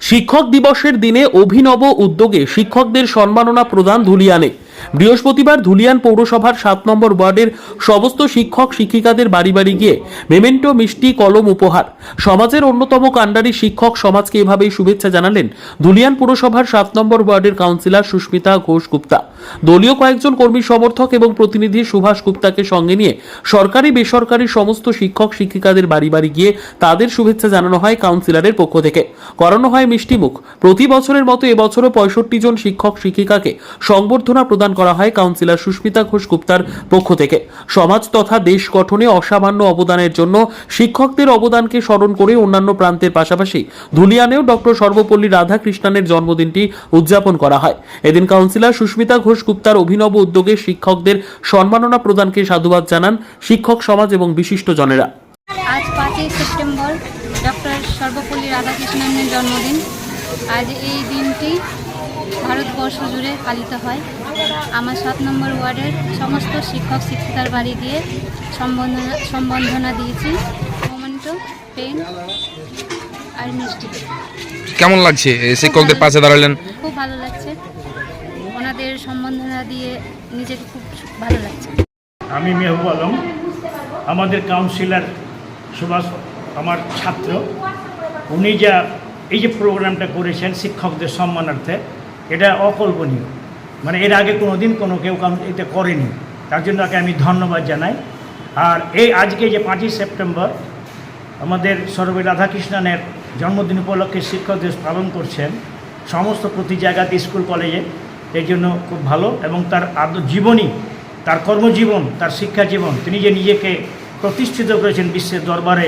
শিক্ষক দিবসের দিনে অভিনব উদ্যোগে শিক্ষকদের সম্মাননা প্রদান ধুলিয়ানে। বৃহস্পতিবার ধুলিয়ান পৌরসভার 7 নম্বর ওয়ার্ডের সমস্ত শিক্ষক শিক্ষিকাদের বাড়ি বাড়ি গিয়ে মেমেন্টো, মিষ্টি, কলম উপহার। সমাজের অন্যতম কাণ্ডারি শিক্ষক সমাজকে এভাবেই শুভেচ্ছা জানালেন ধুলিয়ান পৌরসভার 7 নম্বর ওয়ার্ডের কাউন্সিলর সুস্মিতা ঘোষ গুপ্তা। দলীয় কয়েকজন কর্মী সমর্থক এবং প্রতিনিধি সুভাষ গুপ্তাকে সঙ্গে নিয়ে সরকারি বেসরকারি সমস্ত শিক্ষক শিক্ষিকাদের বাড়ি বাড়ি গিয়ে তাদের শুভেচ্ছা জানানো হয় কাউন্সিলরের পক্ষ থেকে। করানো হয় মিষ্টিমুখ। প্রতি বছরের মতো এবছরও 65 জন শিক্ষক শিক্ষিকাকে সংবর্ধনা প্রদান করা হয় কাউন্সিলর সুস্মিতা ঘোষ গুপ্তার পক্ষ থেকে। সমাজ তথা দেশ গঠনে অসামান্য অবদানের জন্য শিক্ষকদের অবদানকে স্মরণ করে অন্যান্য প্রান্তের পাশাপাশি ধুলিয়ানেও ডক্টর সর্বপল্লী রাধাকৃষ্ণনের জন্মদিনটি উদযাপন করা হয়। এদিন কাউন্সিলর সুস্মিতা ঘোষ গুপ্তার অভিনব উদ্যোগে শিক্ষকদের সম্মাননা প্রদানকে সাধুবাদ জানান শিক্ষক সমাজ এবং বিশিষ্টজনেরা। আজ 5ই সেপ্টেম্বর ডক্টর সর্বপল্লী রাধাকৃষ্ণনের জন্মদিন। আজ এই দিনটি ভারতবর্ষ জুড়ে পালিত হয়। আমার 7 নম্বর ওয়ার্ডের সমস্ত শিক্ষক শিক্ষিকার বাড়ি গিয়ে সম্বর্ধনা দিয়েছি। মোমেন্টো, পেন আর মিষ্টি। কেমন লাগছে শিক্ষকদের পাশে দাঁড়ালেন? খুব ভালো লাগছে, ওনাদের সম্বর্ধনা দিয়ে নিজেকে খুব ভালো লাগছে। আমি মেহবুব আলম, আমাদের কাউন্সিলর সুভাষ আমার ছাত্র। উনি যা এই যে প্রোগ্রামটা করেছেন শিক্ষকদের সম্মানার্থে, এটা অকল্পনীয়। মানে এর আগে কোনোদিন কেউ এটা করেনি, তার জন্য তাকে আমি ধন্যবাদ জানাই। আর এই আজকে যে 5ই সেপ্টেম্বর আমাদের সর্বপল্লী রাধাকৃষ্ণনের জন্মদিন উপলক্ষে শিক্ষক দিবস পালন করছেন সমস্ত প্রতি জায়গাতে, স্কুল কলেজে। এই জন্য খুব ভালো। এবং তার জীবনী, তার কর্মজীবন, তার শিক্ষা জীবন, তিনি যে নিজেকে প্রতিষ্ঠিত করেছেন বিশ্বের দরবারে,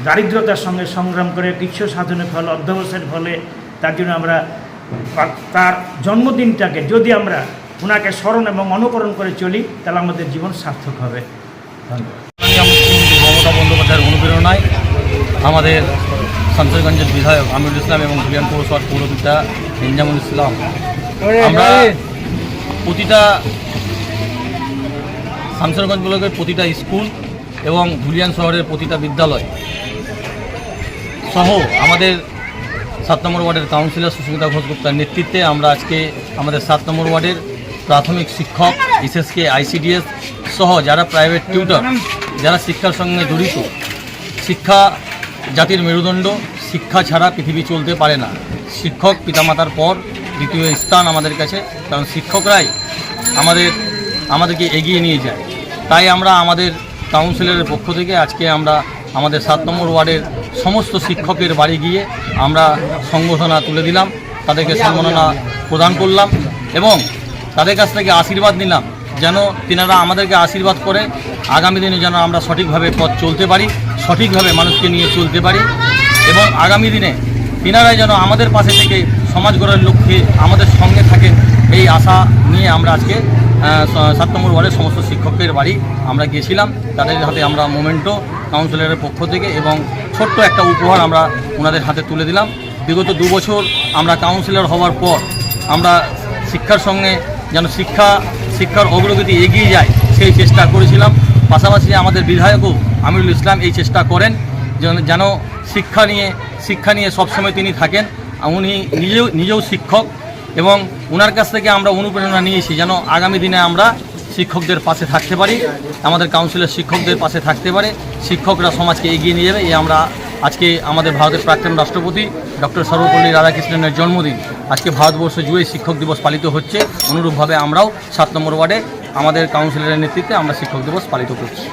দারিদ্রতার সঙ্গে সংগ্রাম করে কিছু সাধনের ফলে, অধ্যবসায়ের ফলে, তার জন্য আমরা তার জন্মদিনটাকে যদি আমরা ওনাকে স্মরণ এবং অনুকরণ করে চলি, তাহলে আমাদের জীবন সার্থক হবে। মমতা বন্দ্যোপাধ্যায়ের অনুপ্রেরণায় আমাদের শামসেরগঞ্জের বিধায়ক আমিরুল ইসলাম এবং ধুলিয়ান পৌরসভার পৌরপিতা ইনজামুল ইসলাম, আমরা প্রতিটা শামসেরগঞ্জ ব্লকের প্রতিটা স্কুল এবং ধুলিয়ান শহরের প্রতিটা বিদ্যালয় সহ আমাদের 7 নম্বর ওয়ার্ডের কাউন্সিলর সুস্মিতা ঘোষ গুপ্তার নেতৃত্বে আমরা আজকে আমাদের 7 নম্বর ওয়ার্ডের প্রাথমিক শিক্ষক, বিশেষকে ICDS সহ যারা প্রাইভেট টিউটর, যারা শিক্ষার সঙ্গে জড়িত। শিক্ষা জাতির মেরুদণ্ড, শিক্ষা ছাড়া পৃথিবী চলতে পারে না। শিক্ষক পিতামাতার পর দ্বিতীয় স্থান আমাদের কাছে, কারণ শিক্ষকরাই আমাদেরকে এগিয়ে নিয়ে যায়। তাই আমরা আমাদের কাউন্সিলরের পক্ষ থেকে আজকে আমরা আমাদের 7 নম্বর ওয়ার্ডের সমস্ত শিক্ষকের বাড়ি গিয়ে আমরা সংবর্ধনা তুলে দিলাম, তাদেরকে সম্মাননা প্রদান করলাম এবং তাদের কাছ থেকে আশীর্বাদ নিলাম যেন তিনারা আমাদেরকে আশীর্বাদ করে আগামী দিনে যেন আমরা সঠিকভাবে পথ চলতে পারি, সঠিকভাবে মানুষকে নিয়ে চলতে পারি এবং আগামী দিনে তিনারাই যেন আমাদের পাশে থেকে সমাজ গড়ার লক্ষ্যে আমাদের সঙ্গে থাকেন, এই আশা নিয়ে আমরা আজকে 7 নম্বর ওয়ার্ডের সমস্ত শিক্ষকের বাড়ি আমরা গিয়েছিলাম। তাদের হাতে আমরা মোমেন্টো কাউন্সিলরের পক্ষ থেকে এবং ছোট্ট একটা উপহার আমরা ওনাদের হাতে তুলে দিলাম। বিগত 2 বছর আমরা কাউন্সিলর হওয়ার পর আমরা শিক্ষার সঙ্গে যেন শিক্ষার অগ্রগতি এগিয়ে যায় সেই চেষ্টা করেছিলাম। পাশাপাশি আমাদের বিধায়কও আমিরুল ইসলাম এই চেষ্টা করেন যেন শিক্ষা নিয়ে সবসময় তিনি থাকেন। উনি নিজেও শিক্ষক এবং ওনার কাছ থেকে আমরা অনুপ্রেরণা নিয়েছি যেন আগামী দিনে আমরা শিক্ষকদের পাশে থাকতে পারি, আমাদের কাউন্সিলর শিক্ষকদের পাশে থাকতে পারে, শিক্ষকরা সমাজকে এগিয়ে নিয়ে যাবে। এই আমরা আজকে আমাদের ভারতের প্রাক্তন রাষ্ট্রপতি ডক্টর সর্বপল্লী রাধাকৃষ্ণনের জন্মদিন, আজকে ভারতবর্ষ জুড়ে শিক্ষক দিবস পালিত হচ্ছে। অনুরূপভাবে আমরাও 7 নম্বর ওয়ার্ডে আমাদের কাউন্সিলরের নেতৃত্বে আমরা শিক্ষক দিবস পালিত করছি।